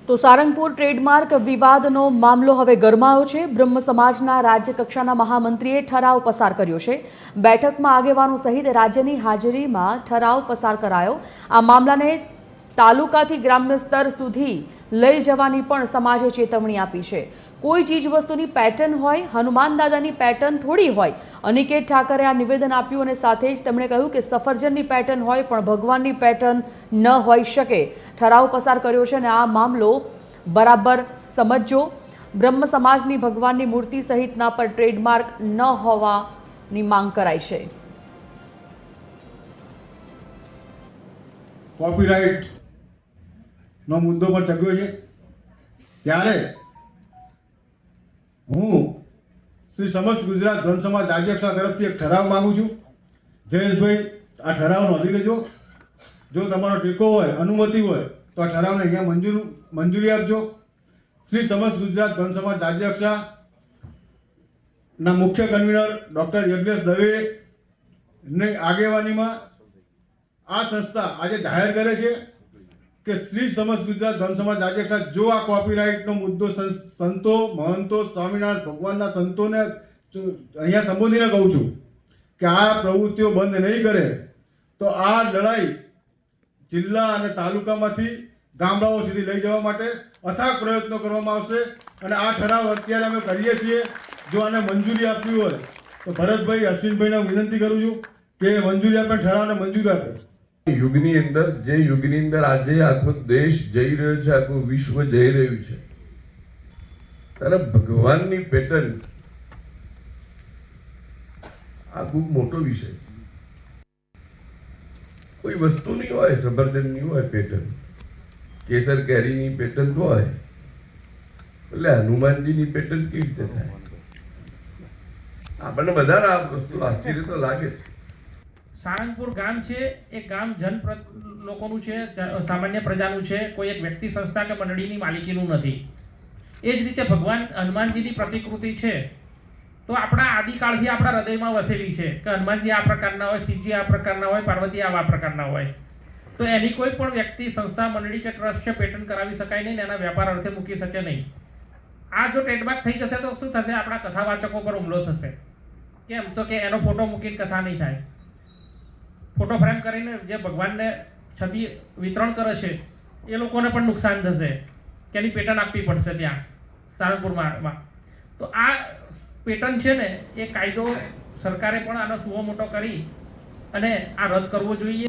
તો સારંગપુર ટ્રેડમાર્ક વિવાદનો મામલો હવે ગરમાયો છે। બ્રહ્મ સમાજના રાજ્ય કક્ષાના મહામંત્રીએ ઠરાવ પસાર કર્યો છે। બેઠકમાં આગેવાનો સહિત રાજ્યની હાજરીમાં ઠરાવ પસાર કરાયો। આ મામલાને તાલુકાથી ગ્રામ્ય સ્તર સુધી લઈ જવાની પણ સમાજે ચેતવણી આપી છે। કોઈ ચીજ વસ્તુની પેટર્ન હોય, હનુમાન દાદાની પેટર્ન થોડી હોય। અનિકેત ઠાકરે આ નિવેદન આપ્યું અને સાથે જ તેમણે કહ્યું કે સફરજનની પેટર્ન હોય પણ ભગવાનની પેટર્ન ન હોઈ શકે। ઠરાવ પસાર કર્યો છે અને આ મામલો બરાબર સમજો। બ્રહ્મ સમાજની ભગવાનની મૂર્તિ સહિતના પર ટ્રેડમાર્ક ન હોવાની માંગ કરાઈ છે। કોપીરાઇટ નો મુદ્દો પર ચગ્યો છે ત્યારે હું શ્રી સમસ્ત ગુજરાત બ્રહ્મ સમાજ રાજ્યકક્ષા તરફથી એક ઠરાવ માંગુ છું। જયેશભાઈ, આ ઠરાવ નોંધી લેજો। જો તમારો ટેકો હોય, અનુમતિ હોય તો આ ઠરાવને અહીંયા મંજૂરી આપજો। શ્રી સમસ્ત ગુજરાત બ્રહ્મ સમાજ રાજ્યકક્ષાના મુખ્ય કન્વીનર ડૉક્ટર યજ્ઞેશ દવેની આગેવાનીમાં આ સંસ્થા આજે જાહેર કરે છે કે શ્રી સમસ્ત ગુજરાત બ્રહ્મ સમાજ રાજ્યકક્ષા જો આ કોપીરાઇટનો મુદ્દો સંતો, મહંતો, સ્વામિનારાયણ ભગવાનના સંતોને અહીંયા સંબોધીને કહું છું કે આ પ્રવૃત્તિઓ બંધ નહીં કરે તો આ લડાઈ જિલ્લા અને તાલુકામાંથી ગામડાઓ સુધી લઈ જવા માટે અથાગ પ્રયત્નો કરવામાં આવશે। અને આ ઠરાવ અત્યારે અમે કરીએ છીએ। જો આને મંજૂરી આપવી હોય તો ભરતભાઈ, અશ્વિનભાઈને વિનંતી કરું છું કે મંજૂરી આપે, ઠરાવને મંજૂરી આપે। યુગની અંદર જે યુગની અંદર આજે આખો દેશ જઈ રહ્યો છે, આખું વિશ્વ જઈ રહ્યું છે, ત્યારે ભગવાનની પેટર્ન આ ખૂબ મોટો વિષય। કોઈ વસ્તુની હોય, સફરજનની હોય પેટર્ન, કેસર કેરીની પેટર્ન હોય, એટલે હનુમાનજીની પેટર્ન કેવી રીતે થાય? આપણને બધાને આ વસ્તુ આશ્ચર્ય તો લાગે છે। સારંગપુર ગામ છે એ ગામ લોકોનું છે, સામાન્ય પ્રજાનું છે, કોઈ એક વ્યક્તિ, સંસ્થા કે મંડળીની માલિકીનું નથી। એ જ રીતે ભગવાન હનુમાનજીની પ્રતિકૃતિ છે તો આપણા આદિકાળથી આપણા હૃદયમાં વસેલી છે કે હનુમાનજી આ પ્રકારના હોય, શિવજી આ પ્રકારના હોય, પાર્વતી આવા પ્રકારના હોય। તો એની કોઈ પણ વ્યક્તિ, સંસ્થા, મંડળી કે ટ્રસ્ટ છે પેટર્ન કરાવી શકાય નહીં, એના વ્યાપાર અર્થે મૂકી શકે નહીં। આ જો ટ્રેડમાર્ક થઈ જશે તો શું થશે? આપણા કથાવાચકો પર હુમલો થશે। કેમ? તો કે એનો ફોટો મૂકીને કથા નહીં થાય। ફોટો ફ્રેમ કરીને જે ભગવાનને છબી વિતરણ કરે છે એ લોકોને પણ નુકસાન થશે કે એની પેટર્ન આપવી પડશે ત્યાં સારંગપુરમાં। તો આ પેટર્ન છે ને એ કાયદો સરકારે પણ આનો સુઓ મોટો કરી અને આ રદ કરવો જોઈએ।